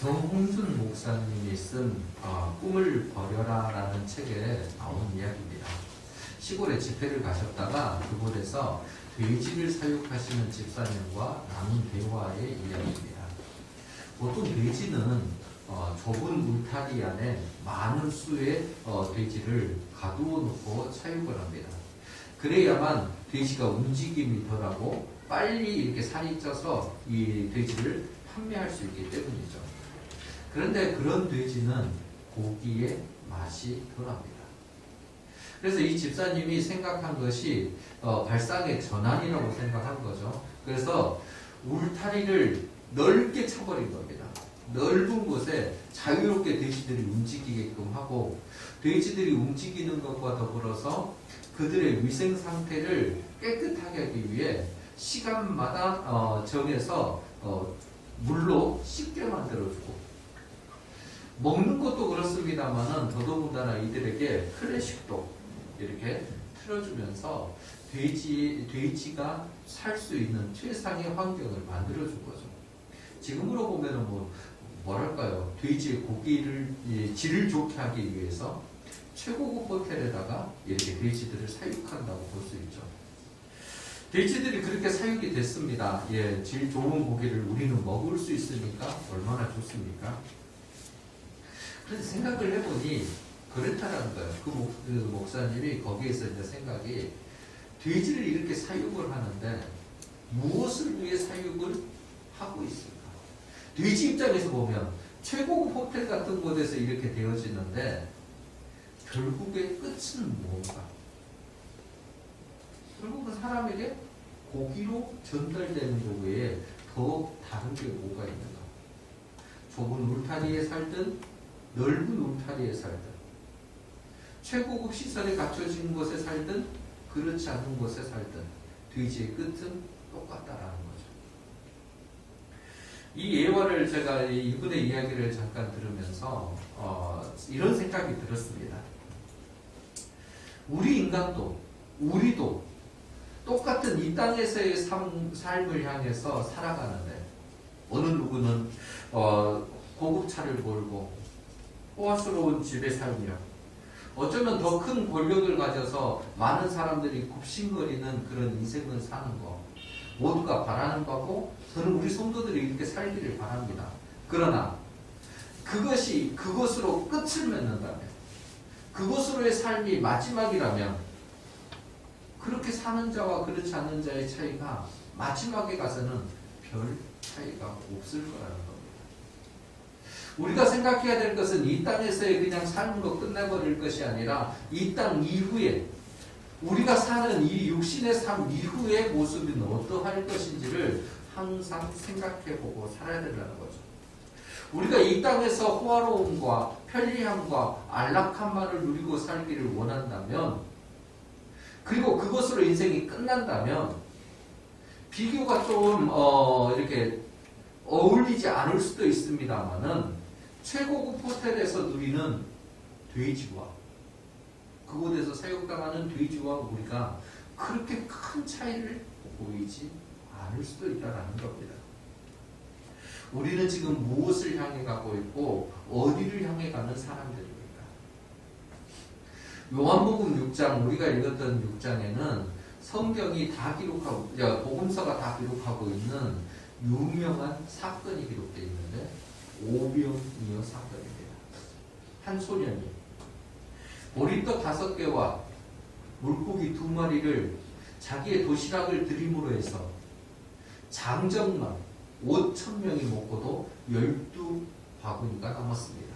정홍준 목사님이 쓴 꿈을 버려라 라는 책에 나온 이야기입니다. 시골에 집회를 가셨다가 그곳에서 돼지를 사육하시는 집사님과 나눈 대화의 이야기입니다. 보통 돼지는 좁은 울타리 안에 많은 수의 돼지를 가두어 놓고 사육을 합니다. 그래야만 돼지가 움직임이 덜하고 빨리 이렇게 살이 쪄서 이 돼지를 판매할 수 있기 때문이죠. 그런데 그런 돼지는 고기의 맛이 덜합니다. 그래서 이 집사님이 생각한 것이 발상의 전환이라고 생각한 거죠. 그래서 울타리를 넓게 쳐버린 겁니다. 넓은 곳에 자유롭게 돼지들이 움직이게끔 하고, 돼지들이 움직이는 것과 더불어서 그들의 위생 상태를 깨끗하게 하기 위해 시간마다 정해서 물로 씻게 만들어주고, 먹는 것도 그렇습니다만은 더더군다나 이들에게 클래식도 이렇게 틀어주면서 돼지가 살 수 있는 최상의 환경을 만들어준 거죠. 지금으로 보면은 뭐랄까요, 돼지의 고기를 질을 좋게 하기 위해서 최고급 호텔에다가 이렇게 돼지들을 사육한다고 볼 수 있죠. 돼지들이 그렇게 사육이 됐습니다. 질 좋은 고기를 우리는 먹을 수 있으니까 얼마나 좋습니까? 그래서 생각을 해보니 그렇다라는 거예요. 그 목사님이 거기에서 이제 생각이, 돼지를 이렇게 사육을 하는데 무엇을 위해 사육을 하고 있을까? 돼지 입장에서 보면 최고급 호텔 같은 곳에서 이렇게 되어지는데 결국의 끝은 뭔가? 결국은 사람에게 고기로 전달되는 것 외에 더 다른 게 뭐가 있는가? 좁은 울타리에 살든 넓은 울타리에 살든, 최고급 시설에 갖춰진 곳에 살든 그렇지 않은 곳에 살든 돼지의 끝은 똑같다라는 거죠. 이 예화를 제가 이분의 이야기를 잠깐 들으면서 이런 생각이 들었습니다. 우리 인간도, 우리도 똑같은 이 땅에서의 삶을 향해서 살아가는데, 어느 누구는 고급차를 몰고 호화스러운 집에 살며, 어쩌면 더 큰 권력을 가져서 많은 사람들이 굽신거리는 그런 인생을 사는 거, 모두가 바라는 바고, 저는 우리 성도들이 이렇게 살기를 바랍니다. 그러나 그것이 그것으로 끝을 맺는다면, 그것으로의 삶이 마지막이라면, 그렇게 사는 자와 그렇지 않는 자의 차이가 마지막에 가서는 별 차이가 없을 거라는 겁니다. 우리가 생각해야 될 것은 이 땅에서의 그냥 삶으로 끝내버릴 것이 아니라, 이 땅 이후에, 우리가 사는 이 육신의 삶 이후의 모습은 어떠할 것인지를 항상 생각해보고 살아야 된다는 거죠. 우리가 이 땅에서 호화로움과 편리함과 안락함만을 누리고 살기를 원한다면, 그리고 그것으로 인생이 끝난다면, 비교가 좀 이렇게 어울리지 않을 수도 있습니다만은, 최고급 호텔에서 누리는 돼지와 그곳에서 사육당하는 돼지와 우리가 그렇게 큰 차이를 보이지 않을 수도 있다는 겁니다. 우리는 지금 무엇을 향해 가고 있고 어디를 향해 가는 사람들입니까? 요한복음 6장, 우리가 읽었던 6장에는 성경이 다 기록하고, 복음서가 다 기록하고 있는 유명한 사건이 기록되어 있는데, 오병이어 사건입니다. 한 소년이 보리떡 5개와 물고기 2마리를 자기의 도시락을 드림으로 해서 장정만 5,000명이 먹고도 12바구니가 남았습니다.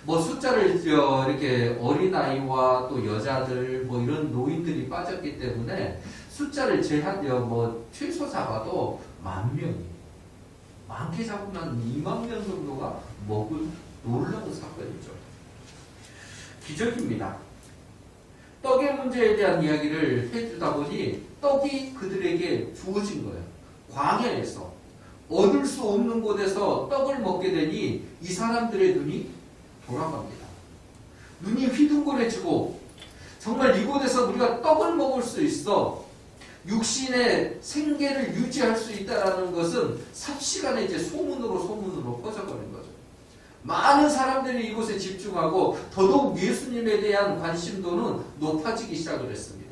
숫자를 이렇게 어린아이와 또 여자들 이런 노인들이 빠졌기 때문에 숫자를 최소 잡아도 10,000명이, 많게 잡으면 20,000명 정도가 먹은 놀라운 사건이죠. 기적입니다. 떡의 문제에 대한 이야기를 해주다 보니 떡이 그들에게 주어진 거예요. 광야에서 얻을 수 없는 곳에서 떡을 먹게 되니 이 사람들의 눈이 돌아갑니다. 눈이 휘둥그레지고, 정말 이곳에서 우리가 떡을 먹을 수 있어, 육신의 생계를 유지할 수 있다는 것은 삽시간에 이제 소문으로 퍼져버린 거죠. 많은 사람들이 이곳에 집중하고 더더욱 예수님에 대한 관심도는 높아지기 시작을 했습니다.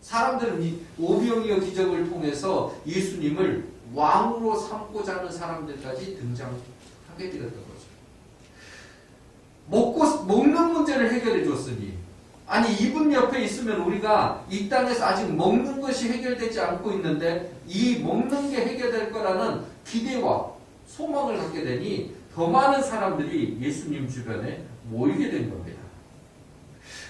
사람들은 이 오병이어 기적을 통해서 예수님을 왕으로 삼고자 하는 사람들까지 등장하게 되었던 거죠. 먹는 문제를 해결해 줬으니, 아니 이분 옆에 있으면 우리가 이 땅에서 아직 먹는 것이 해결되지 않고 있는데 이 먹는 게 해결될 거라는 기대와 소망을 갖게 되니 더 많은 사람들이 예수님 주변에 모이게 된 겁니다.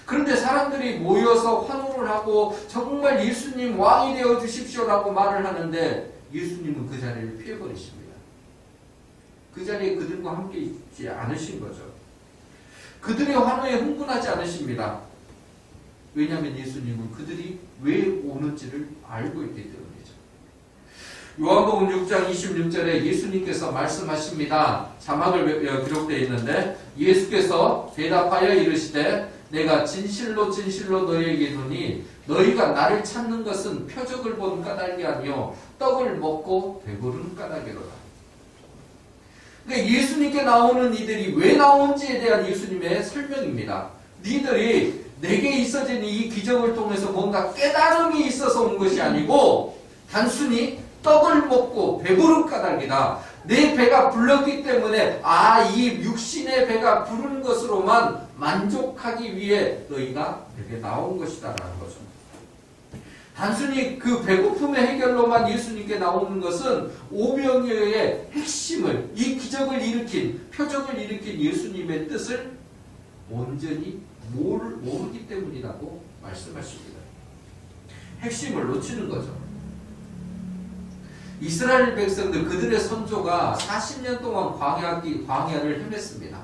그런데 사람들이 모여서 환호를 하고 정말 예수님 왕이 되어 주십시오라고 말을 하는데 예수님은 그 자리를 피해버리십니다. 그 자리에 그들과 함께 있지 않으신 거죠. 그들의 환호에 흥분하지 않으십니다. 왜냐하면 예수님은 그들이 왜 오는지를 알고 있기 때문이죠. 요한복음 6장 26절에 예수님께서 말씀하십니다. 자막을 기록되어 있는데, 예수께서 대답하여 이르시되 내가 진실로 진실로 너희에게 이르노니 너희가 나를 찾는 것은 표적을 본 까닭이 아니요 떡을 먹고 배부른 까닭이로다. 그러니까 예수님께 나오는 이들이 왜 나온지에 대한 예수님의 설명입니다. 니들이 내게 있어진 이 기적을 통해서 뭔가 깨달음이 있어서 온 것이 아니고 단순히 떡을 먹고 배부른 까닭이다. 내 배가 불렀기 때문에 이 육신의 배가 부른 것으로만 만족하기 위해 너희가 내게 나온 것이다라는 거죠. 단순히 그 배고픔의 해결로만 예수님께 나오는 것은 오병이어의 핵심을, 이 기적을 일으킨, 표적을 일으킨 예수님의 뜻을 온전히 모르기 때문이라고 말씀하십니다. 핵심을 놓치는 거죠. 이스라엘 백성들, 그들의 선조가 40년 동안 광야를 헤맸습니다.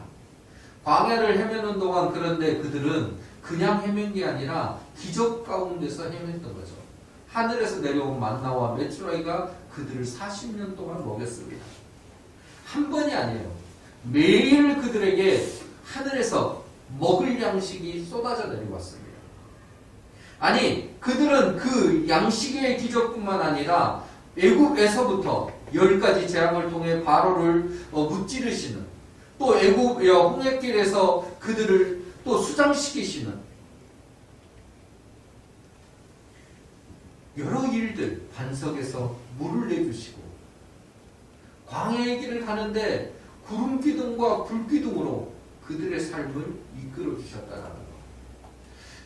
광야를 헤매는 동안 그런데 그들은 그냥 헤맨 게 아니라 기적 가운데서 헤맸던 거죠. 하늘에서 내려온 만나와 메추라기가 그들을 40년 동안 먹였습니다. 한 번이 아니에요. 매일 그들에게 하늘에서 먹을 양식이 쏟아져 내려왔습니다. 아니, 그들은 그 양식의 기적뿐만 아니라 애굽에서부터 10가지 재앙을 통해 바로를 무찌르시는, 또 애굽 홍해길에서 그들을 또 수장시키시는 여러 일들, 반석에서 물을 내주시고 광야의 길을 가는데 구름 기둥과 불 기둥으로 그들의 삶을 이끌어 주셨다는 것.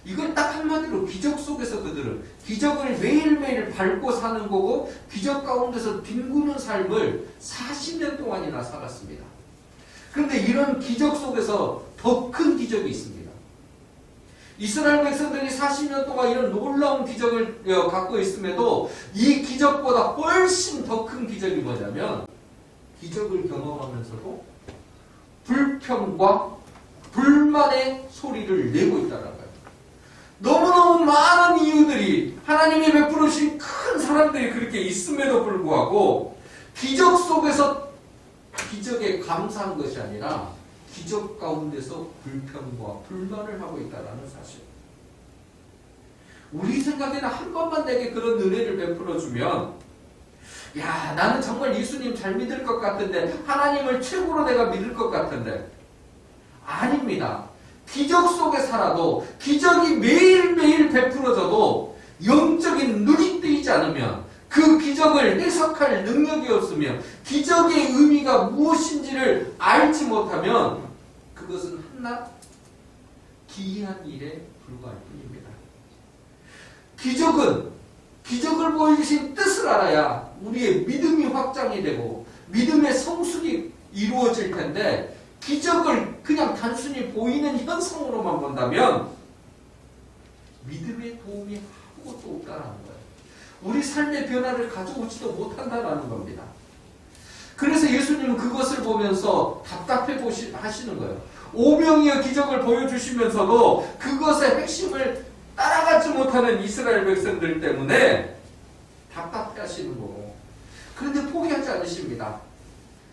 이걸 딱 한마디로 기적 속에서 그들은 기적을 매일매일 밟고 사는 거고 기적 가운데서 뒹구는 삶을 40년 동안이나 살았습니다. 그런데 이런 기적 속에서 더 큰 기적이 있습니다. 이스라엘 백성들이 40년 동안 이런 놀라운 기적을 갖고 있음에도 이 기적보다 훨씬 더 큰 기적이 뭐냐면 기적을 경험하면서도 불평과 불만의 소리를 내고 있다는 거예요. 너무너무 많은 이유들이 하나님이 베풀어 주신 큰 사람들이 그렇게 있음에도 불구하고 기적 속에서 기적에 감사한 것이 아니라 기적 가운데서 불평과 불만을 하고 있다는 사실. 우리 생각에는 한 번만 내게 그런 은혜를 베풀어 주면 야, 나는 정말 예수님 잘 믿을 것 같은데, 하나님을 최고로 내가 믿을 것 같은데. 아닙니다. 기적 속에 살아도, 기적이 매일매일 베풀어져도 영적인 눈이 뜨이지 않으면, 그 기적을 해석할 능력이 없으면, 기적의 의미가 무엇인지를 알지 못하면 그것은 한낱 기이한 일에 불과할 뿐입니다. 기적을 보여주신 뜻을 알아야 우리의 믿음이 확장이 되고 믿음의 성숙이 이루어질 텐데, 기적을 그냥 단순히 보이는 현상으로만 본다면 믿음의 도움이 아무것도 없다는 거예요. 우리 삶의 변화를 가져오지도 못한다는 겁니다. 그래서 예수님은 그것을 보면서 답답해 하시는 거예요. 오병이어 기적을 보여주시면서도 그것의 핵심을 따라가지 못하는 이스라엘 백성들 때문에 답답해 하시는 거고, 그런데 포기하지 않으십니다.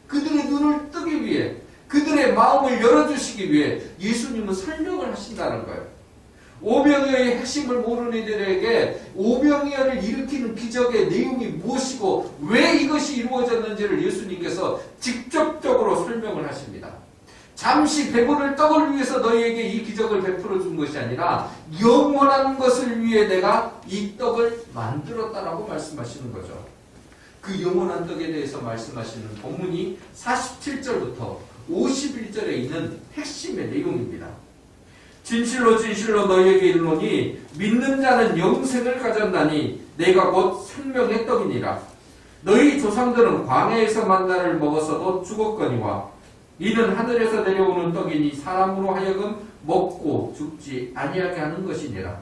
그들의 눈을 뜨기 위해, 그들의 마음을 열어주시기 위해 예수님은 설명을 하신다는 거예요. 오병이어의 핵심을 모르는 이들에게 오병이어를 일으키는 기적의 내용이 무엇이고 왜 이것이 이루어졌는지를 예수님께서 직접적으로 설명을 하십니다. 잠시 배부를 떡을 위해서 너희에게 이 기적을 베풀어 준 것이 아니라 영원한 것을 위해 내가 이 떡을 만들었다라고 말씀하시는 거죠. 그 영원한 떡에 대해서 말씀하시는 본문이 47절부터 51절에 있는 핵심의 내용입니다. 진실로 진실로 너희에게 이르노니 믿는 자는 영생을 가졌나니 내가 곧 생명의 떡이니라. 너희 조상들은 광야에서 만나를 먹었어도 죽었거니와 이는 하늘에서 내려오는 떡이니 사람으로 하여금 먹고 죽지 아니하게 하는 것이니라.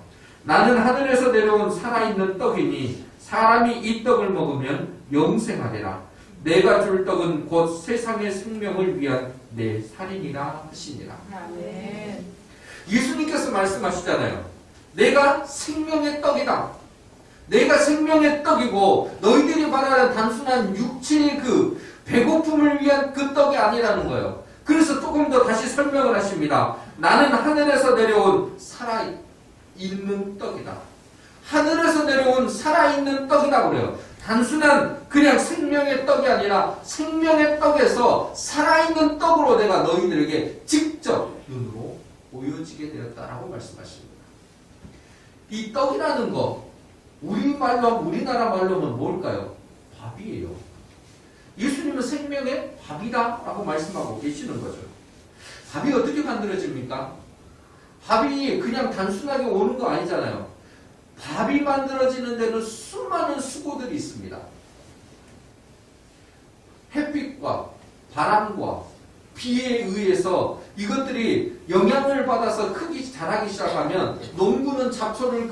나는 하늘에서 내려온 살아있는 떡이니 사람이 이 떡을 먹으면 영생하리라. 내가 줄 떡은 곧 세상의 생명을 위한 내 살이니라 하시니라. 아멘. 예수님께서 말씀하시잖아요. 내가 생명의 떡이다. 내가 생명의 떡이고 너희들이 말하는 단순한 육체의 그 배고픔을 위한 그 떡이 아니라는 거예요. 그래서 조금 더 다시 설명을 하십니다. 나는 하늘에서 내려온 살아있는 떡이다. 하늘에서 내려온 살아있는 떡이다 그래요. 단순한 그냥 생명의 떡이 아니라 생명의 떡에서 살아있는 떡으로 내가 너희들에게 직접 눈으로 보여지게 되었다라고 말씀하십니다. 이 떡이라는 거 우리나라 말로는 뭘까요? 밥이에요. 예수님은 생명의 밥이다 라고 말씀하고 계시는 거죠. 밥이 어떻게 만들어집니까? 밥이 그냥 단순하게 오는 거 아니잖아요. 밥이 만들어지는 데는 수많은 수고들이 있습니다. 햇빛과 바람과 비에 의해서 이것들이 영향을 받아서 크기 자라기 시작하면 농부는 잡초를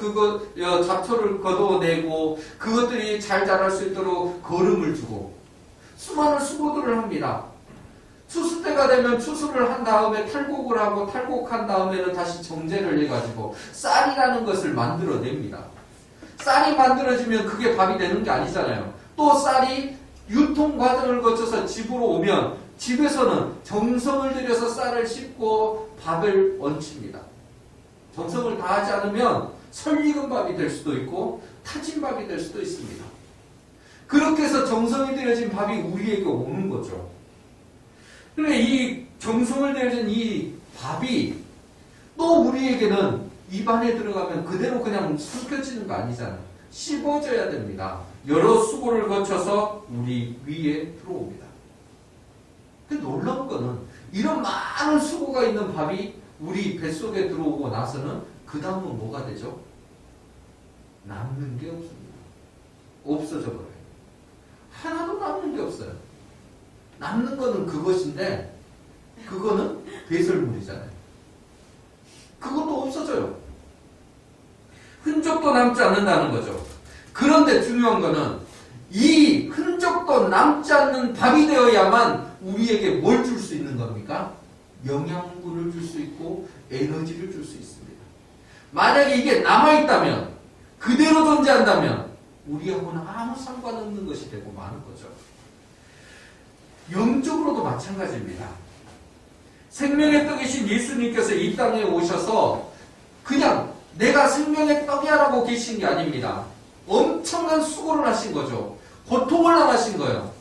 걷어내고 그것들이 잘 자랄 수 있도록 거름을 주고 수많은 수고들을 합니다. 추수 때가 되면 추수를 한 다음에 탈곡을 하고 탈곡한 다음에는 다시 정제를 해가지고 쌀이라는 것을 만들어냅니다. 쌀이 만들어지면 그게 밥이 되는 게 아니잖아요. 또 쌀이 유통 과정을 거쳐서 집으로 오면 집에서는 정성을 들여서 쌀을 씻고 밥을 얹힙니다. 정성을 다하지 않으면 설익은 밥이 될 수도 있고 타진 밥이 될 수도 있습니다. 그렇게 해서 정성이 들여진 밥이 우리에게 오는 거죠. 그런데 이 정성을 들여진 이 밥이 또 우리에게는 입안에 들어가면 그대로 그냥 삼켜지는 거 아니잖아요. 씹어져야 됩니다. 여러 수고를 거쳐서 우리 위에 들어옵니다. 근데 놀라운 거는 이런 많은 수고가 있는 밥이 우리 뱃속에 들어오고 나서는 그 다음은 뭐가 되죠? 남는 게 없습니다. 없어져 버려요. 하나도 남는 게 없어요. 남는 거는 그것인데 그거는 배설물이잖아요. 그것도 없어져요. 흔적도 남지 않는다는 거죠. 그런데 중요한 거는 이 흔적도 남지 않는 밥이 되어야만 우리에게 뭘 줄 수 있는 겁니까? 영양분을 줄 수 있고 에너지를 줄 수 있습니다. 만약에 이게 남아있다면 그대로 존재한다면 우리하고는 아무 상관없는 것이 되고 마는 거죠. 영적으로도 마찬가지입니다. 생명의 떡이신 예수님께서 이 땅에 오셔서 그냥 내가 생명의 떡이야라고 계신 게 아닙니다. 엄청난 수고를 하신 거죠. 고통을 당하신 거예요.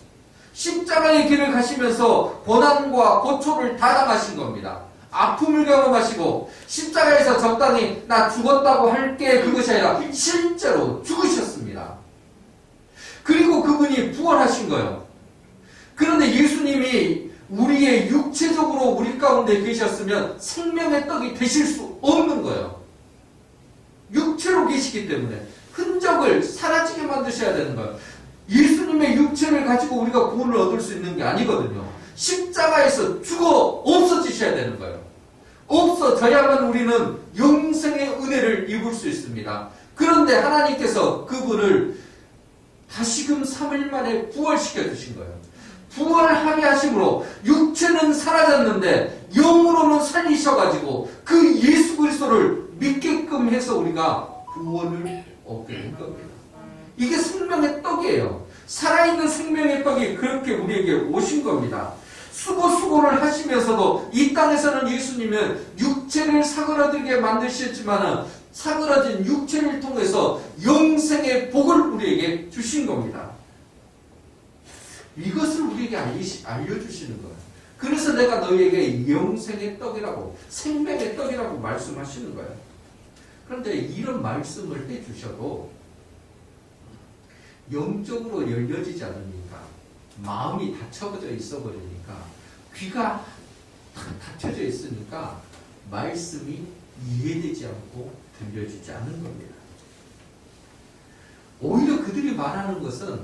십자가의 길을 가시면서 고난과 고초를 다 당하신 겁니다. 아픔을 경험하시고 십자가에서 적당히 나 죽었다고 할 게 그것이 아니라 실제로 죽으셨습니다. 그리고 그분이 부활하신 거예요. 그런데 예수님이 우리의 육체적으로 우리 가운데 계셨으면 생명의 떡이 되실 수 없는 거예요. 육체로 계시기 때문에 흔적을 사라지게 만드셔야 되는 거예요. 예수님의 육체를 가지고 우리가 구원을 얻을 수 있는 게 아니거든요. 십자가에서 죽어 없어지셔야 되는 거예요. 없어져야만 우리는 영생의 은혜를 입을 수 있습니다. 그런데 하나님께서 그분을 다시금 3일 만에 부활시켜 주신 거예요. 부활하게 하심으로 육체는 사라졌는데 영으로는 살리셔가지고 그 예수 그리스도를 믿게끔 해서 우리가 구원을 얻게 된 겁니다. 이게 생명의 떡이에요. 살아있는 생명의 떡이 그렇게 우리에게 오신 겁니다. 수고를 하시면서도 이 땅에서는 예수님은 육체를 사그라들게 만드셨지만 사그라진 육체를 통해서 영생의 복을 우리에게 주신 겁니다. 이것을 우리에게 알려주시는 거예요. 그래서 내가 너희에게 영생의 떡이라고, 생명의 떡이라고 말씀하시는 거예요. 그런데 이런 말씀을 해주셔도 영적으로 열려지지 않으니까, 마음이 닫혀져 있어 버리니까, 귀가 닫혀져 있으니까 말씀이 이해되지 않고 들려지지 않는 겁니다. 오히려 그들이 말하는 것은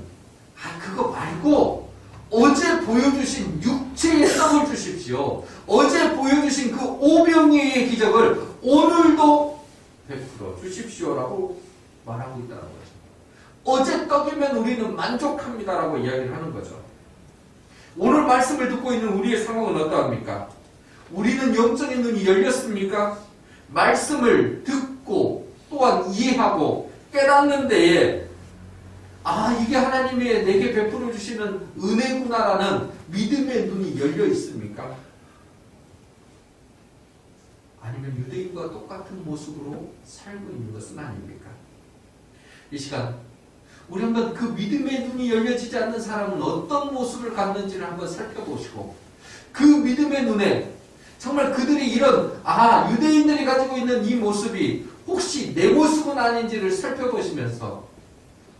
그거 말고 어제 보여주신 육체의 떡을 주십시오. 어제 보여주신 그 오병이의 기적을 오늘도 베풀어 주십시오라고 말하고 있다는 거죠. 어제 떡이면 우리는 만족합니다라고 이야기를 하는 거죠. 오늘 말씀을 듣고 있는 우리의 상황은 어떠합니까? 우리는 영적인 눈이 열렸습니까? 말씀을 듣고 또한 이해하고 깨닫는 데에 이게 하나님이 내게 베풀어 주시는 은혜구나라는 믿음의 눈이 열려 있습니까? 아니면 유대인과 똑같은 모습으로 살고 있는 것은 아닙니까? 이 시간 우리 한번 그 믿음의 눈이 열려지지 않는 사람은 어떤 모습을 갖는지를 한번 살펴보시고, 그 믿음의 눈에 정말 그들이 이런 유대인들이 가지고 있는 이 모습이 혹시 내 모습은 아닌지를 살펴보시면서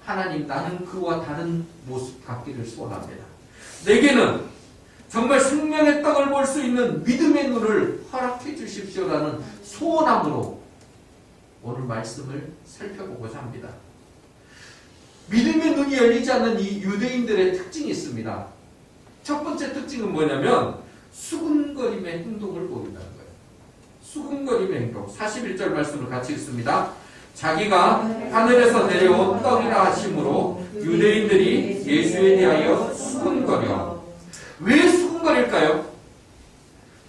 하나님, 나는 그와 다른 모습 갖기를 소원합니다. 내게는 정말 생명의 떡을 볼 수 있는 믿음의 눈을 허락해 주십시오라는 소원함으로 오늘 말씀을 살펴보고자 합니다. 믿음의 눈이 열리지 않는 이 유대인들의 특징이 있습니다. 첫 번째 특징은 뭐냐면 수군거림의 행동을 보인다는 거예요. 수군거림의 행동. 41절 말씀을 같이 읽습니다. 자기가 하늘에서 내려온 떡이라 하심으로 유대인들이 예수에 대하여 수군거려. 왜 수군거릴까요?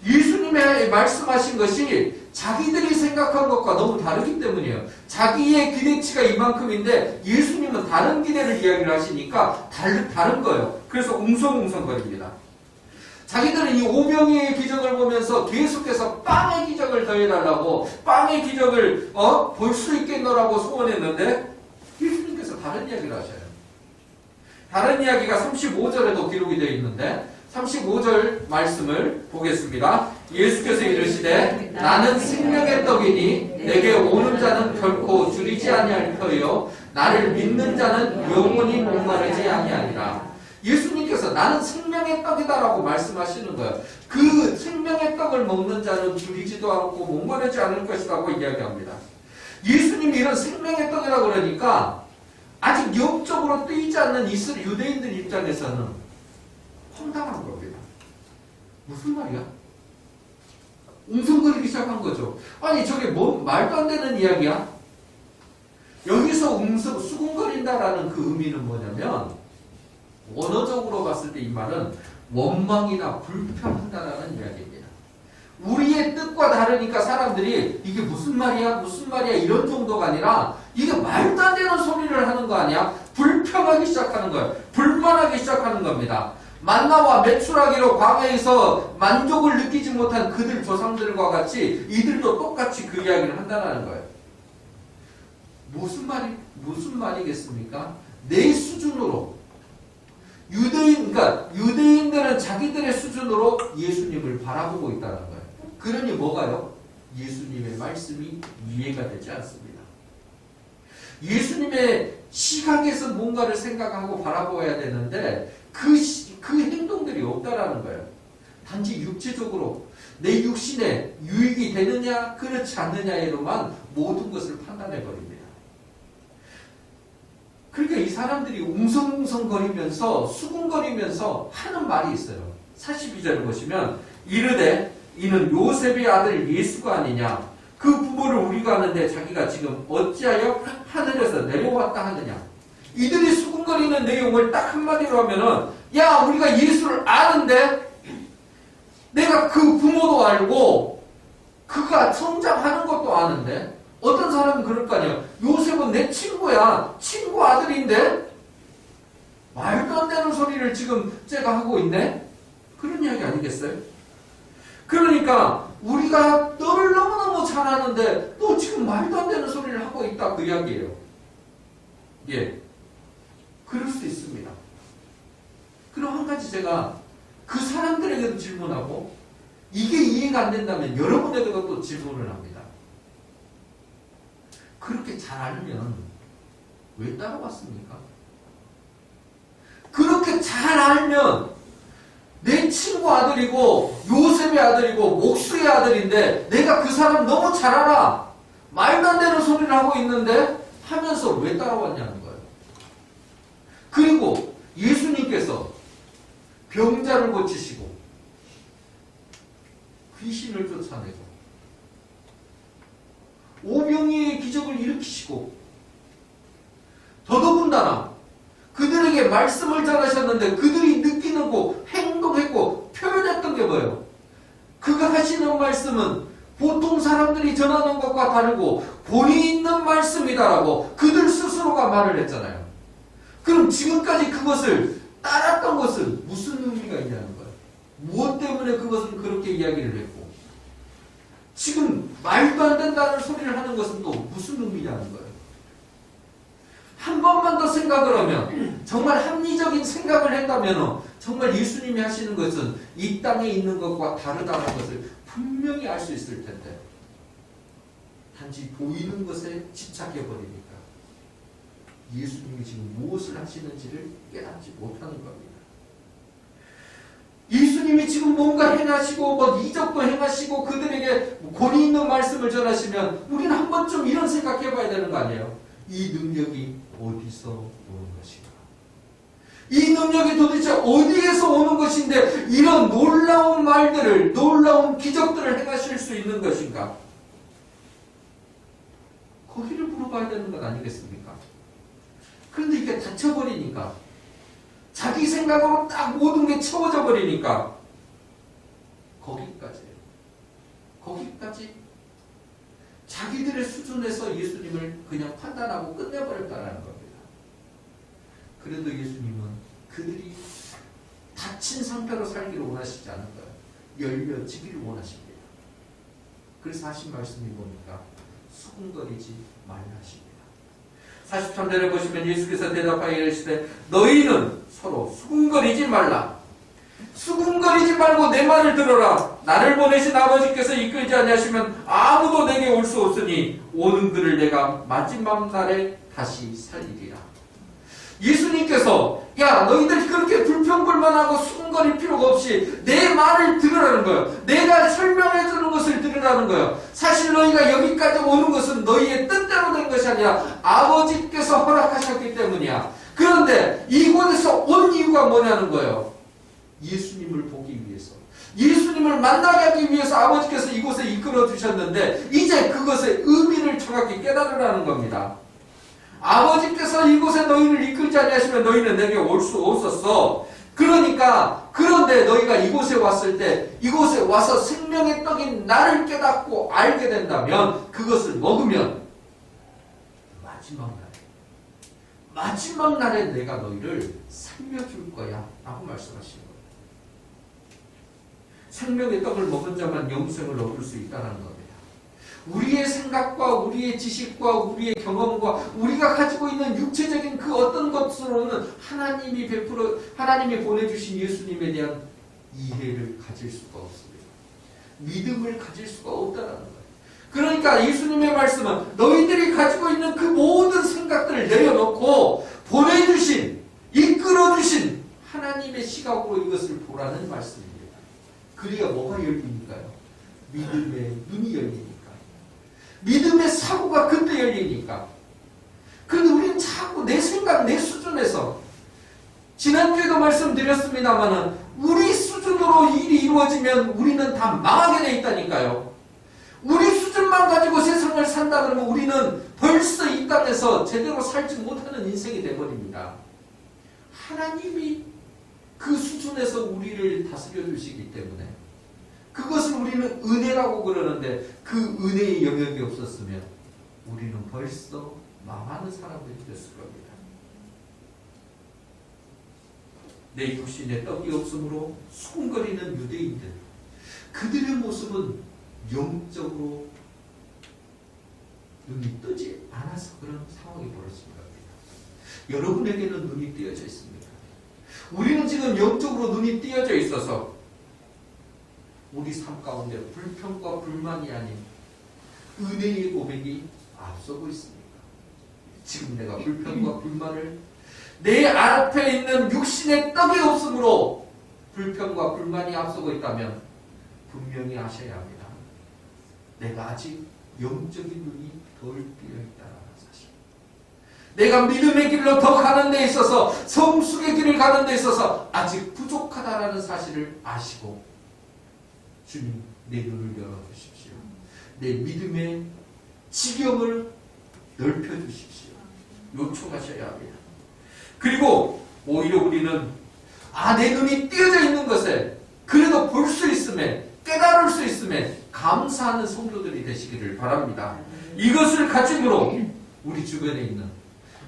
예수님의 말씀하신 것이 자기들이 생각한 것과 너무 다르기 때문이에요. 자기의 기대치가 이만큼인데 예수님은 다른 기대를 이야기를 하시니까 다른 거예요. 그래서 웅성웅성거립니다. 자기들은 이 오병이의 기적을 보면서 계속해서 빵의 기적을 더해달라고, 빵의 기적을 볼 수 있겠노라고 소원했는데 예수님께서 다른 이야기를 하셔요. 다른 이야기가 35절에도 기록이 되어 있는데 35절 말씀을 보겠습니다. 예수께서 이르시되 나는 생명의 떡이니 내게 오는 자는 결코 줄이지 아니할 터요 나를 믿는 자는 영원히 목마르지 아니하리라. 예수님께서 나는 생명의 떡이다라고 말씀하시는 거예요. 그 생명의 떡을 먹는 자는 줄이지도 않고 목마르지 않을 것이라고 이야기합니다. 예수님이 이런 생명의 떡이라고 그러니까 아직 영적으로 뜨이지 않는 유대인들 입장에서는 황당한 겁니다. 무슨 말이야? 웅성거리기 시작한 거죠. 아니 저게 말도 안 되는 이야기야? 여기서 수군거린다라는 그 의미는 뭐냐면 원어적으로 봤을 때 이 말은 원망이나 불평한다라는 이야기입니다. 우리의 뜻과 다르니까 사람들이 이게 무슨 말이야 이런 정도가 아니라 이게 말도 안 되는 소리를 하는 거 아니야? 불평하기 시작하는 거예요. 불만하기 시작하는 겁니다. 만나와 메추라기로 광야에서 만족을 느끼지 못한 그들 조상들과 같이 이들도 똑같이 그 이야기를 한다는 거예요. 무슨 말이겠습니까? 내 수준으로 유대인들은 자기들의 수준으로 예수님을 바라보고 있다는 거예요. 그러니 뭐가요? 예수님의 말씀이 이해가 되지 않습니다. 예수님의 시각에서 뭔가를 생각하고 바라보아야 되는데 그 행동들이 없다라는 거예요. 단지 육체적으로 내 육신에 유익이 되느냐 그렇지 않느냐에로만 모든 것을 판단해 버립니다. 그러니까 이 사람들이 웅성웅성거리면서 수군거리면서 하는 말이 있어요. 42절을 보시면 이르되 이는 요셉의 아들 예수가 아니냐 그 부모를 우리가 아는데 자기가 지금 어찌하여 하늘에서 내려왔다 하느냐. 이들이 수군거리는 내용을 딱 한마디로 하면은 야 우리가 예수를 아는데 내가 그 부모도 알고 그가 성장하는 것도 아는데 어떤 사람은 그럴 거 아니에요. 요셉은 내 친구야. 친구 아들인데 말도 안 되는 소리를 지금 제가 하고 있네. 그런 이야기 아니겠어요? 그러니까 우리가 너를 너무너무 잘 아는데 너 또 지금 말도 안 되는 소리를 하고 있다 그 이야기예요. 예, 그럴 수 있습니다. 그럼 한 가지 제가 그 사람들에게도 질문하고 이게 이해가 안 된다면 여러분에게도 또 질문을 합니다. 그렇게 잘 알면 왜 따라왔습니까? 그렇게 잘 알면 내 친구 아들이고 요셉의 아들이고 목수의 아들인데 내가 그 사람 너무 잘 알아. 말도 안 되는 소리를 하고 있는데 하면서 왜 따라왔냐는 거예요. 그리고 예수님께서 병자를 고치시고 귀신을 쫓아내고 오병이의 기적을 일으키시고 더더군다나 그들에게 말씀을 전하셨는데 그들이 느끼는 거 행동했고 표현했던 게 뭐예요? 그가 하시는 말씀은 보통 사람들이 전하는 것과 다르고 본이 있는 말씀이다라고 그들 스스로가 말을 했잖아요. 그럼 지금까지 그것을 따랐던 것은 무슨 의미가 있냐는 거예요. 무엇 때문에 그것은 그렇게 이야기를 했고 지금 말도 안 된다는 소리를 하는 것은 또 무슨 의미냐는 거예요. 한 번만 더 생각을 하면 정말 합리적인 생각을 한다면 정말 예수님이 하시는 것은 이 땅에 있는 것과 다르다는 것을 분명히 알 수 있을 텐데 단지 보이는 것에 집착해버리니까 예수님이 지금 무엇을 하시는지를 깨닫지 못하는 겁니다. 예수님이 지금 뭔가 행하시고 뭐 이적도 행하시고 그들에게 권위 있는 말씀을 전하시면 우리는 한 번쯤 이런 생각해봐야 되는 거 아니에요? 이 능력이 어디서 오는 것인가? 이 능력이 도대체 어디에서 오는 것인데 이런 놀라운 말들을, 놀라운 기적들을 행하실 수 있는 것인가? 거기를 물어봐야 되는 것 아니겠습니까? 그런데 이게 닫혀버리니까 자기 생각으로 딱 모든 게 채워져 버리니까 거기까지 자기들의 수준에서 예수님을 그냥 판단하고 끝내버렸다는 겁니다. 그래도 예수님은 그들이 닫힌 상태로 살기를 원하시지 않은 거예요. 열려지기를 원하십니다. 그래서 하신 말씀이 뭡니까? 수군거리지 말라 하십니다. 43절에 보시면 예수께서 대답하여 이르시되 너희는 서로 수군거리지 말라. 수군거리지 말고 내 말을 들어라. 나를 보내신 아버지께서 이끌지 아니하시면 아무도 내게 올 수 없으니 오는 그를 내가 마지막 날에 다시 살리리라. 예수님께서 야 너희들이 그렇게 불평불만하고 수군거릴 필요가 없이 내 말을 들으라는 거예요. 내가 설명해 주는 것을 들으라는 거예요. 사실 너희가 여기까지 오는 것은 너희의 뜻대로 된 것이 아니라 아버지께서 허락하셨기 때문이야. 그런데 이곳에서 온 이유가 뭐냐는 거예요. 예수님을 보기 위해서, 예수님을 만나게 하기 위해서 아버지께서 이곳에 이끌어 주셨는데 이제 그것의 의미를 정확히 깨달으라는 겁니다. 아버지께서 이곳에 너희를 이끌지 아니하시면 너희는 내게 올 수 없었어. 그러니까 그런데 너희가 이곳에 왔을 때 이곳에 와서 생명의 떡인 나를 깨닫고 알게 된다면 그것을 먹으면 마지막 날에 내가 너희를 살려줄 거야 라고 말씀하시는 거예요. 생명의 떡을 먹은 자만 영생을 얻을 수 있다는 겁니다. 우리의 생각과 우리의 지식과 우리의 경험과 우리가 가지고 있는 육체적인 그 어떤 것으로는 하나님이 보내주신 예수님에 대한 이해를 가질 수가 없습니다. 믿음을 가질 수가 없다는 거예요. 그러니까 예수님의 말씀은 너희들이 가지고 있는 그 모든 생각들을 내려놓고 보내주신, 이끌어주신 하나님의 시각으로 이것을 보라는 말씀입니다. 그래야 뭐가 열리니까요? 믿음의 눈이 열리니까. 믿음의 사고가 그때 열리니까. 그런데 우리는 자꾸 내 생각, 내 수준에서 지난주에도 말씀드렸습니다마는 우리 수준으로 일이 이루어지면 우리는 다 망하게 돼 있다니까요. 우리 수준만 가지고 세상을 산다 그러면 우리는 벌써 이 땅에서 제대로 살지 못하는 인생이 돼버립니다. 하나님이 그 수준에서 우리를 다스려 주시기 때문에 그것을 우리는 은혜라고 그러는데 그 은혜의 영역이 없었으면 우리는 벌써 망하는 사람들이 됐을 겁니다. 내 육신에 내 떡이 없으므로 수군거리는 유대인들, 그들의 모습은 영적으로 눈이 뜨지 않아서 그런 상황이 벌어진 겁니다. 여러분에게는 눈이 띄어져 있습니다. 우리는 지금 영적으로 눈이 띄어져 있어서 우리 삶 가운데 불평과 불만이 아닌 은혜의 고백이 앞서고 있습니다. 지금 내가 불평과 불만을 내 앞에 있는 육신의 떡이 없으므로 불평과 불만이 앞서고 있다면 분명히 아셔야 합니다. 내가 아직 영적인 눈이 덜 띄어있다는 사실. 내가 믿음의 길로 더 가는 데 있어서, 성숙의 길을 가는 데 있어서 아직 부족하다라는 사실을 아시고, 주님 내 눈을 열어주십시오. 내 믿음의 지경을 넓혀주십시오. 요청하셔야 합니다. 그리고 오히려 우리는 내 눈이 띄어져 있는 것에 그래도 볼 수 있음에, 깨달을 수 있음에 감사하는 성도들이 되시기를 바랍니다. 이것을 가짐으로 우리 주변에 있는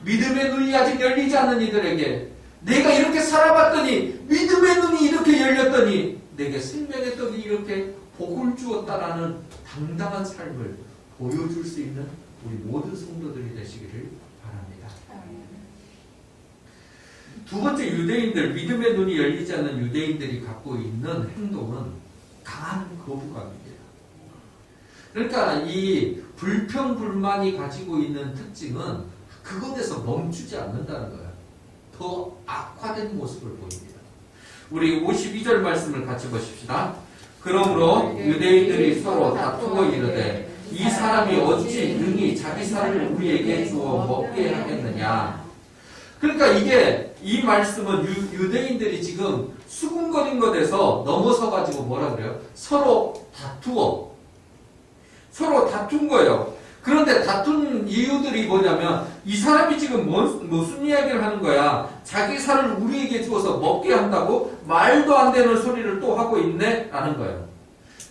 믿음의 눈이 아직 열리지 않는 이들에게 내가 이렇게 살아봤더니, 믿음의 눈이 이렇게 열렸더니 내게 생명의 떡이 이렇게 복을 주었다라는 당당한 삶을 보여줄 수 있는 우리 모든 성도들이 되시기를 바랍니다. 두 번째, 유대인들, 믿음의 눈이 열리지 않는 유대인들이 갖고 있는 행동은 강한 거부감입니다. 그러니까 이 불평불만이 가지고 있는 특징은 그것에서 멈추지 않는다는 거예요. 더 악화된 모습을 보입니다. 우리 52절 말씀을 같이 보십시다. 그러므로 유대인들이 서로 다투고 이르되 이 사람이 어찌 능히 자기 살을 우리에게 주어 먹게 하겠느냐. 그러니까 이 말씀은 유대인들이 지금 수군거린 것에서 넘어서 가지고 뭐라 그래요? 서로 다툰 거예요. 그런데 다툰 이유들이 뭐냐면 이 사람이 지금 무슨 이야기를 하는 거야? 자기 살을 우리에게 주어서 먹게 한다고? 말도 안 되는 소리를 또 하고 있네? 라는 거예요.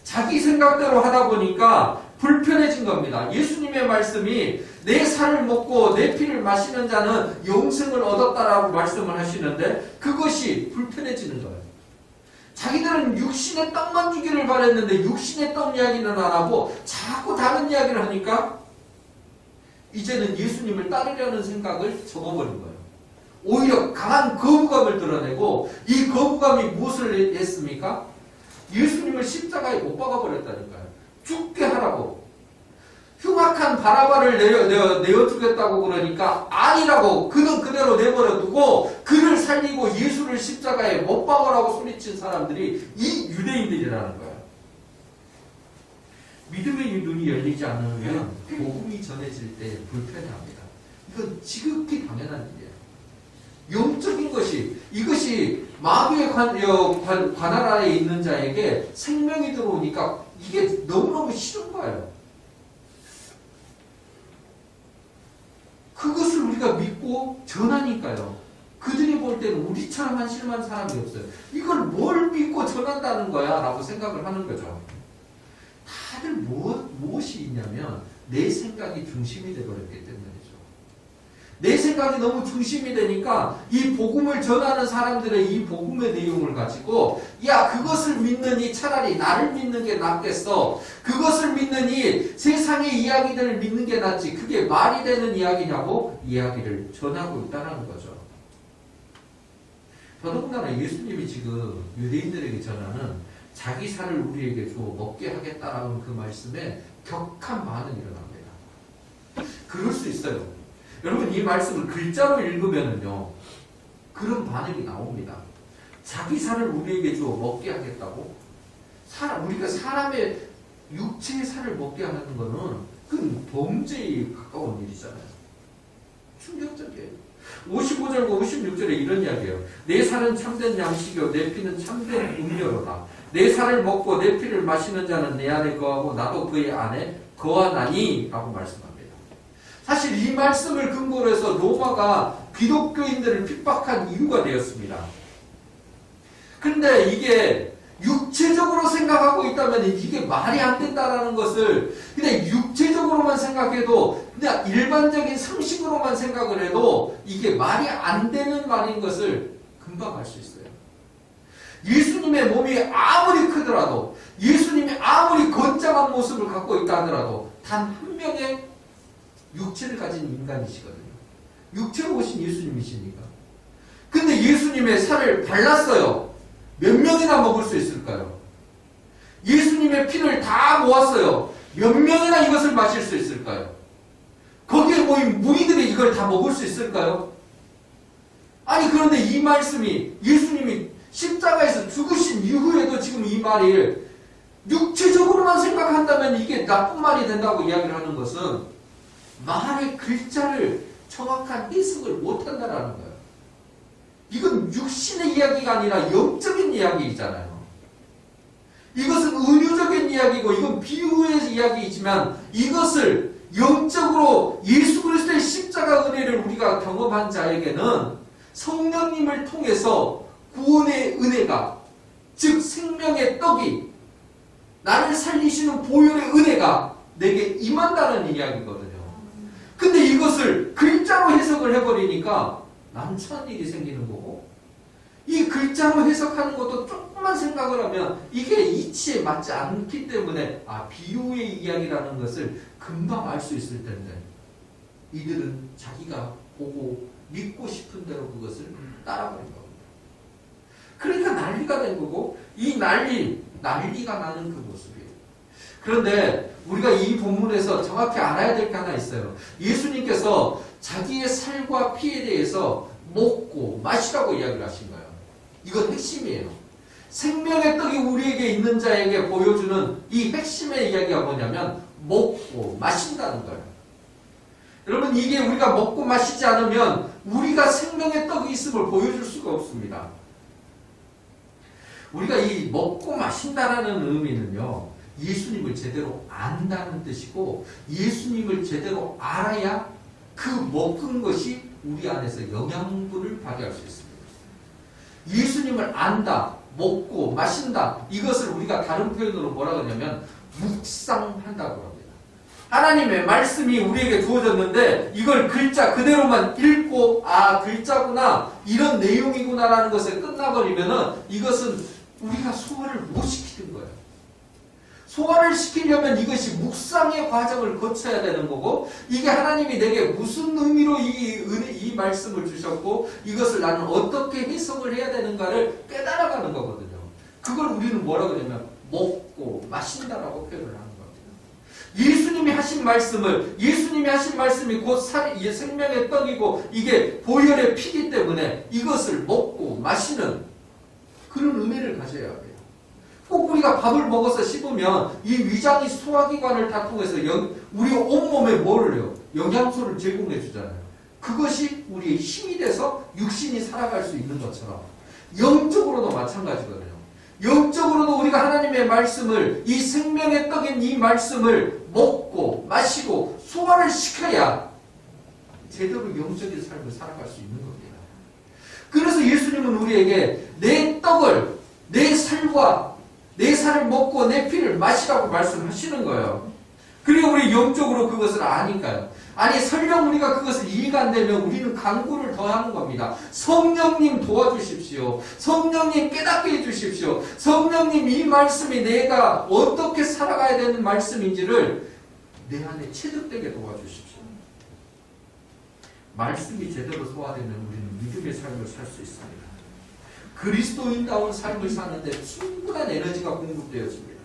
자기 생각대로 하다 보니까 불편해진 겁니다. 예수님의 말씀이 내 살을 먹고 내 피를 마시는 자는 영생을 얻었다라고 말씀을 하시는데 그것이 불편해지는 거예요. 자기들은 육신의 떡만 주기를 바랬는데 육신의 떡 이야기는 안 하고 자꾸 다른 이야기를 하니까 이제는 예수님을 따르려는 생각을 접어버린 거예요. 오히려 강한 거부감을 드러내고 이 거부감이 무엇을 했습니까? 예수님을 십자가에 못 박아버렸다니까요. 죽게 하라고. 흉악한 바라바를 내어주겠다고 그러니까 아니라고 그는 그대로 내버려두고 그를 살리고 예수를 십자가에 못 박으라고 소리친 사람들이 이 유대인들이라는 거예요. 믿음의 눈이 열리지 않으면 복음이 전해질 때 불편해합니다. 이건 지극히 당연한 일이에요. 영적인 이것이 마귀의 관할 아래 있는 자에게 생명이 들어오니까 이게 너무너무 싫은 거예요. 그것을 우리가 믿고 전하니까요. 그들이 볼 때는 우리처럼 한심한 사람이 없어요. 이걸 뭘 믿고 전한다는 거야? 라고 생각을 하는 거죠. 다들 무엇이 있냐면 내 생각이 중심이 되어버렸기 때문이죠. 내 생각이 너무 중심이 되니까 이 복음을 전하는 사람들의 이 복음의 내용을 가지고 그것을 믿느니 차라리 나를 믿는 게 낫겠어. 그것을 믿느니 세상의 이야기들을 믿는 게 낫지. 그게 말이 되는 이야기냐고 이야기를 전하고 있다는 거죠. 더더군다나 예수님이 지금 유대인들에게 전하는 자기 살을 우리에게 주어 먹게 하겠다라는 그 말씀에 격한 반응이 일어납니다. 그럴 수 있어요. 여러분 이 말씀을 글자로 읽으면은요 그런 반응이 나옵니다. 자기 살을 우리에게 주어 먹게 하겠다고? 우리가 사람의 육체의 살을 먹게 하는 거는 그건 범죄에 가까운 일이잖아요. 충격적이에요. 55절과 56절에 이런 이야기예요. 내 살은 참된 양식이요 내 피는 참된 음료로다. 내 살을 먹고 내 피를 마시는 자는 내 안에 거하고 나도 그의 안에 거하나니 라고 말씀합니다. 사실 이 말씀을 근거로 해서 로마가 기독교인들을 핍박한 이유가 되었습니다. 그런데 이게 육체적으로 생각하고 있다면 이게 말이 안 된다라는 것을 그냥 육체적으로만 생각해도 그냥 일반적인 상식으로만 생각을 해도 이게 말이 안 되는 말인 것을 금방 알 수 있어요. 예수님의 몸이 아무리 크더라도 예수님이 아무리 건장한 모습을 갖고 있다 하더라도 단 한 명의 육체를 가진 인간이시거든요. 육체로 오신 예수님이시니까. 근데 예수님의 살을 발랐어요. 몇 명이나 먹을 수 있을까요? 예수님의 피를 다 모았어요. 몇 명이나 이것을 마실 수 있을까요? 거기에 모인 무리들이 이걸 다 먹을 수 있을까요? 아니, 그런데 이 말씀이 예수님이 십자가에서 죽으신 이후에도 지금 이 말을 육체적으로만 생각한다면 이게 나쁜 말이 된다고 이야기를 하는 것은 말의 글자를 정확한 해석을 못한다라는 거예요. 이건 육신의 이야기가 아니라 영적인 이야기이잖아요. 이것은 은유적인 이야기고 이건 비유의 이야기이지만 이것을 영적으로 예수 그리스도의 십자가 은혜를 우리가 경험한 자에게는 성령님을 통해서 구원의 은혜가, 즉 생명의 떡이, 나를 살리시는 보혈의 은혜가 내게 임한다는 이야기거든요. 근데 이것을 글자로 해석을 해버리니까 난처한 일이 생기는 거고, 이 글자로 해석하는 것도 조금만 생각을 하면 이게 이치에 맞지 않기 때문에 비유의 이야기라는 것을 금방 알 수 있을 텐데 이들은 자기가 보고 믿고 싶은 대로 그것을 따라버린 겁니다. 그러니까 난리가 된 거고, 이 난리가 나는 그 모습이에요. 그런데 우리가 이 본문에서 정확히 알아야 될 게 하나 있어요. 예수님께서 자기의 살과 피에 대해서 먹고 마시라고 이야기를 하신 거예요. 이건 핵심이에요. 생명의 떡이 우리에게 있는 자에게 보여주는 이 핵심의 이야기가 뭐냐면 먹고 마신다는 거예요. 여러분, 이게 우리가 먹고 마시지 않으면 우리가 생명의 떡이 있음을 보여줄 수가 없습니다. 우리가 이 먹고 마신다라는 의미는요, 예수님을 제대로 안다는 뜻이고, 예수님을 제대로 알아야 그 먹은 것이 우리 안에서 영양분을 발휘할 수 있습니다. 예수님을 안다, 먹고 마신다, 이것을 우리가 다른 표현으로 뭐라 그러냐면 묵상한다고 합니다. 하나님의 말씀이 우리에게 주어졌는데 이걸 글자 그대로만 읽고 글자구나, 이런 내용이구나라는 것에 끝나버리면은 이것은 우리가 소화를 못 시키는 거예요. 소화를 시키려면 이것이 묵상의 과정을 거쳐야 되는 거고, 이게 하나님이 내게 무슨 의미로 이 말씀을 주셨고 이것을 나는 어떻게 해석을 해야 되는가를 깨달아가는 거거든요. 그걸 우리는 뭐라 그러냐면 먹고 마신다라고 표현을 하는 겁니다. 예수님이 하신 말씀이 곧 생명의 떡이고 이게 보혈의 피기 때문에 이것을 먹고 마시는 그런 은혜를 가져야 돼요. 꼭 우리가 밥을 먹어서 씹으면 이 위장이 소화기관을 다 통해서 우리 온몸에 뭐를 해요? 영양소를 제공해 주잖아요. 그것이 우리의 힘이 돼서 육신이 살아갈 수 있는 것처럼 영적으로도 마찬가지거든요. 영적으로도 우리가 하나님의 말씀을, 이 생명의 떡인 이 말씀을 먹고 마시고 소화를 시켜야 제대로 영적인 삶을 살아갈 수 있는 겁니다. 그래서 예수님은 우리에게 내 떡을, 내 살을 먹고 내 피를 마시라고 말씀하시는 거예요. 그리고 우리 영적으로 그것을 아니까요. 아니, 설령 우리가 그것을 이해가 안 되면 우리는 간구를 더하는 겁니다. 성령님 도와주십시오. 성령님 깨닫게 해주십시오. 성령님, 이 말씀이 내가 어떻게 살아가야 되는 말씀인지를 내 안에 체득되게 도와주십시오. 말씀이 제대로 소화되면 우리는 믿음의 삶을 살 수 있습니다. 그리스도인다운 삶을 사는데 충분한 에너지가 공급되어집니다.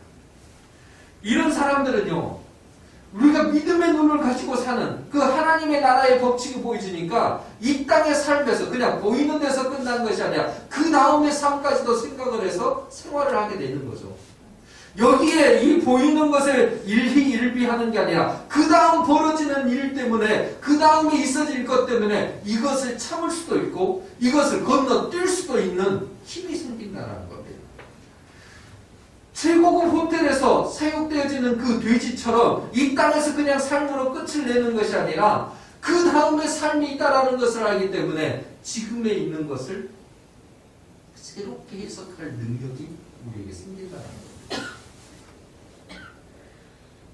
이런 사람들은요, 우리가 믿음의 눈을 가지고 사는 그 하나님의 나라의 법칙이 보여지니까 이 땅의 삶에서 그냥 보이는 데서 끝난 것이 아니라 그 다음의 삶까지도 생각을 해서 생활을 하게 되는 거죠. 여기에 이 보이는 것을 일희일비하는 게 아니라 그 다음 벌어지는 일 때문에, 그 다음에 있어질 것 때문에 이것을 참을 수도 있고 이것을 건너뛸 수도 있는 힘이 생긴다는 겁니다. 최고급 호텔에서 사육되어지는 그 돼지처럼 이 땅에서 그냥 삶으로 끝을 내는 것이 아니라 그 다음에 삶이 있다는 것을 알기 때문에 지금에 있는 것을 새롭게 해석할 능력이 우리에게 생긴다는 겁니다.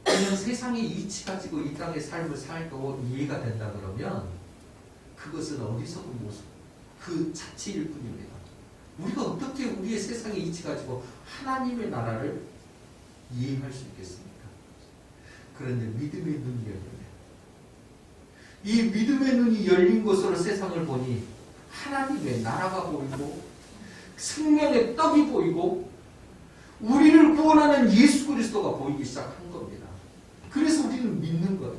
그냥 세상의 이치 가지고 이 땅의 삶을 살고 이해가 된다 그러면 그것은 어리석은 모습, 그 자체일 뿐입니다. 우리가 어떻게 우리의 세상의 이치 가지고 하나님의 나라를 이해할 수 있겠습니까? 그런데 믿음의 눈이 열리면 이 믿음의 눈이 열린 것으로 세상을 보니 하나님의 나라가 보이고 생명의 떡이 보이고 우리를 구원하는 예수 그리스도가 보이기 시작한 겁니다. 그래서 우리는 믿는 거예요.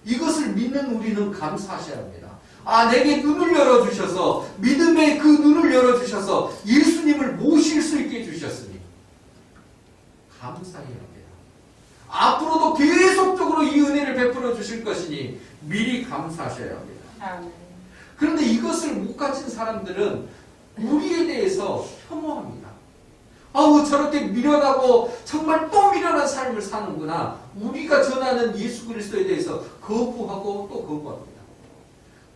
이것을 믿는 우리는 감사하셔야 합니다. 아, 내게 눈을 열어주셔서, 믿음의 그 눈을 열어주셔서 예수님을 모실 수 있게 해주셨으니 감사해야 합니다. 앞으로도 계속적으로 이 은혜를 베풀어 주실 것이니 미리 감사하셔야 합니다. 그런데 이것을 못 가진 사람들은 우리에 대해서 혐오합니다. 아우, 저렇게 미련하고 정말 또 미련한 삶을 사는구나. 우리가 전하는 예수 그리스도에 대해서 거부하고 또 거부합니다.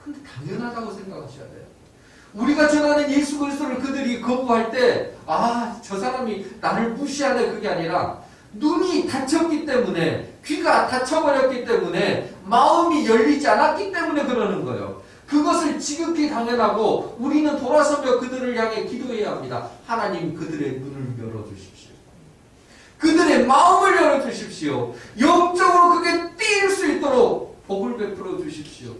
근데 당연하다고 생각하셔야 돼요. 우리가 전하는 예수 그리스도를 그들이 거부할 때, 아, 저 사람이 나를 무시하네, 그게 아니라 눈이 닫혔기 때문에, 귀가 닫혀버렸기 때문에, 마음이 열리지 않았기 때문에 그러는 거예요. 그것을 지극히 당연하고 우리는 돌아서며 그들을 향해 기도해야 합니다. 하나님, 그들의 눈을 열어주십시오. 그들의 마음을 열어주십시오. 영적으로 그게 뛸 수 있도록 복을 베풀어 주십시오.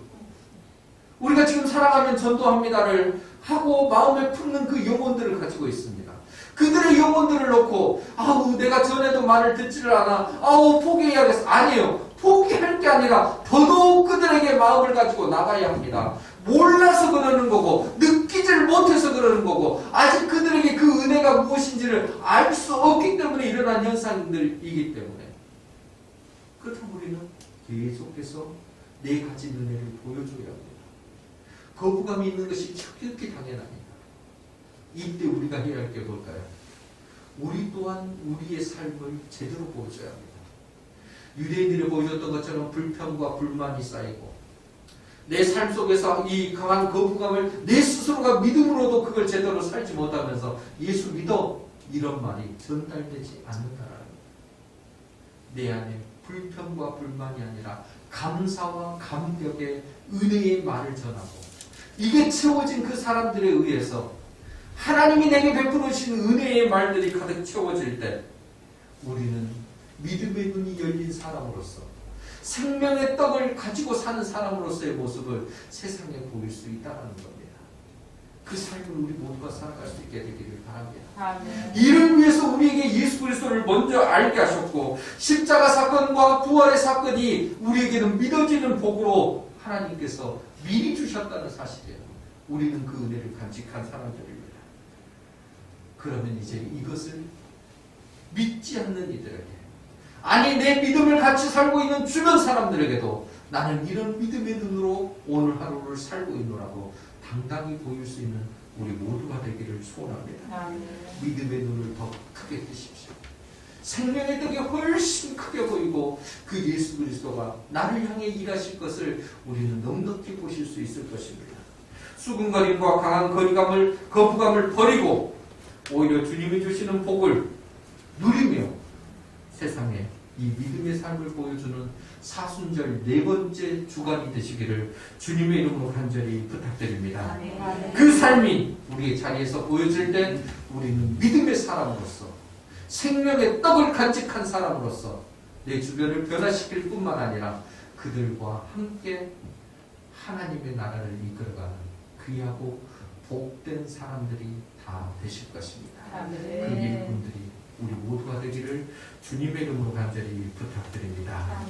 우리가 지금 살아가면 전도합니다를 하고 마음에 품는 그 영혼들을 가지고 있습니다. 그들의 영혼들을 놓고 아우, 내가 전에도 말을 듣지를 않아, 아우, 포기해야겠어. 아니에요. 포기할 게 아니라 더더욱 그들에게 마음을 가지고 나가야 합니다. 몰라서 그러는 거고 느끼질 못해서 그러는 거고 아직 그들에게 그 은혜가 무엇인지를 알 수 없기 때문에 일어난 현상들이기 때문에, 그렇다면 우리는 계속해서 네 가지 은혜를 보여줘야 합니다. 거부감이 있는 것이 지극히 당연합니다. 이때 우리가 해야 할 게 뭘까요? 우리 또한 우리의 삶을 제대로 보여줘야 합니다. 유대인들이 보여줬던 것처럼 불평과 불만이 쌓이고 내 삶 속에서 이 강한 거부감을 내 스스로가 믿음으로도 그걸 제대로 살지 못하면서 예수 믿어, 이런 말이 전달되지 않는다라는 거예요. 내 안에 불평과 불만이 아니라 감사와 감격의 은혜의 말을 전하고, 이게 채워진 그 사람들에 의해서 하나님이 내게 베풀어 주신 은혜의 말들이 가득 채워질 때 우리는 믿음의 눈이 열린 사람으로서 생명의 떡을 가지고 사는 사람으로서의 모습을 세상에 보일 수 있다는 겁니다. 그 삶을 우리 모두가 살아갈 수 있게 되기를 바랍니다. 아멘. 이를 위해서 우리에게 예수 그리스도를 먼저 알게 하셨고, 십자가 사건과 부활의 사건이 우리에게는 믿어지는 복으로 하나님께서 미리 주셨다는 사실이에요. 우리는 그 은혜를 간직한 사람들입니다. 그러면 이제 이것을 믿지 않는 이들에게, 아니 내 믿음을 같이 살고 있는 주변 사람들에게도 나는 이런 믿음의 눈으로 오늘 하루를 살고 있노라고 당당히 보일 수 있는 우리 모두가 되기를 소원합니다. 믿음의 눈을 더 크게 뜨십시오. 생명의 떡이 훨씬 크게 보이고 그 예수 그리스도가 나를 향해 일하실 것을 우리는 넉넉히 보실 수 있을 것입니다. 수근거림과 강한 거부감을 버리고 오히려 주님이 주시는 복을 누리며 세상에 이 믿음의 삶을 보여주는 사순절 네 번째 주간이 되시기를 주님의 이름으로 간절히 부탁드립니다. 그 삶이 우리의 자리에서 보여질 때 우리는 믿음의 사람으로서, 생명의 떡을 간직한 사람으로서 내 주변을 변화시킬 뿐만 아니라 그들과 함께 하나님의 나라를 이끌어가는 귀하고 복된 사람들이 다 되실 것입니다. 그 일꾼들이 우리 모두가 되기를 주님의 이름으로 간절히 부탁드립니다.